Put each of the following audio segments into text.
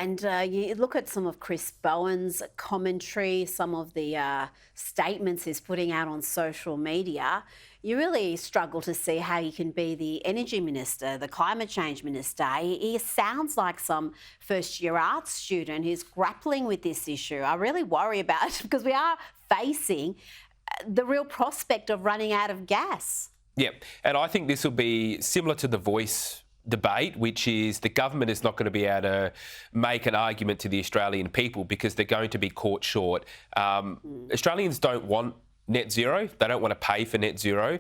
and you look at some of Chris Bowen's commentary, some of the statements he's putting out on social media, you really struggle to see how he can be the energy minister, the climate change minister. He sounds like some first-year arts student who's grappling with this issue. I really worry about it because we are facing the real prospect of running out of gas. Yeah, and I think this will be similar to the Voice debate, which is the government is not going to be able to make an argument to the Australian people because they're going to be caught short. Australians don't want net zero. They don't want to pay for net zero.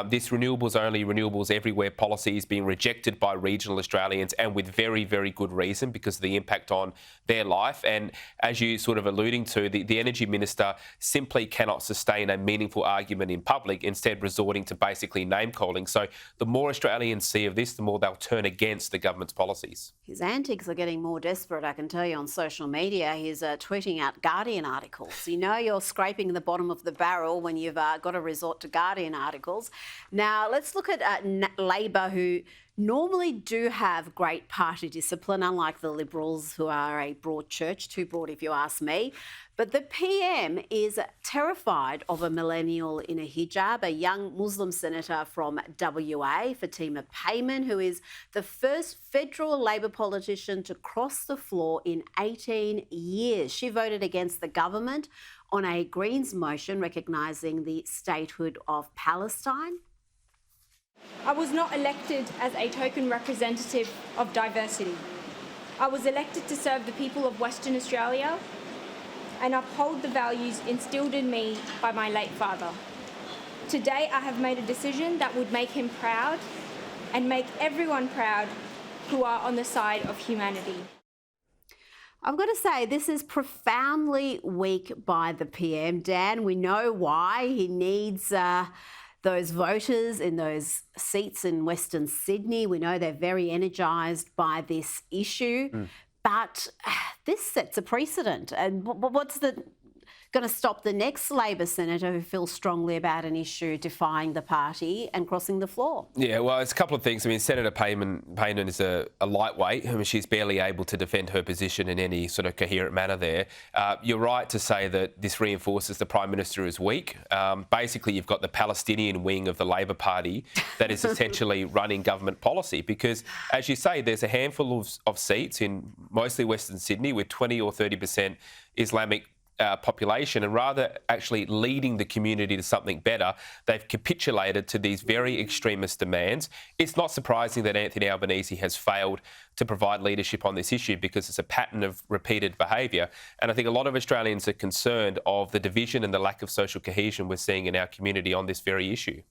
This renewables only, renewables everywhere policy is being rejected by regional Australians, and with very, very good reason because of the impact on their life. And as you sort of alluding to, the energy minister simply cannot sustain a meaningful argument in public, instead resorting to basically name calling. So the more Australians see of this, the more they'll turn against the government's policies. His antics are getting more desperate, I can tell you, on social media. He's tweeting out Guardian articles. You know you're scraping the bottom of the barrel when you've got to resort to Guardian articles. Now, let's look at Labor, who normally do have great party discipline, unlike the Liberals, who are a broad church, too broad if you ask me. But the PM is terrified of a millennial in a hijab, a young Muslim senator from WA, Fatima Payman, who is the first federal Labor politician to cross the floor in 18 years. She voted against the government on a Greens motion recognising the statehood of Palestine. I was not elected as a token representative of diversity. I was elected to serve the people of Western Australia and uphold the values instilled in me by my late father. Today, I have made a decision that would make him proud and make everyone proud who are on the side of humanity. I've got to say, this is profoundly weak by the PM. Dan, we know why. He needs those voters in those seats in Western Sydney. We know they're very energised by this issue. But this sets a precedent. And what's going to stop the next Labor senator who feels strongly about an issue defying the party and crossing the floor? Yeah, well, it's a couple of things. I mean, Senator Payman is a lightweight. I mean, she's barely able to defend her position in any sort of coherent manner there. You're right to say that this reinforces the Prime Minister is weak. Basically, you've got the Palestinian wing of the Labor Party that is essentially running government policy because, as you say, there's a handful of seats in mostly Western Sydney with 20 or 30% Islamic population, and rather actually leading the community to something better, they've capitulated to these very extremist demands. It's not surprising that Anthony Albanese has failed to provide leadership on this issue because it's a pattern of repeated behaviour. And I think a lot of Australians are concerned of the division and the lack of social cohesion we're seeing in our community on this very issue.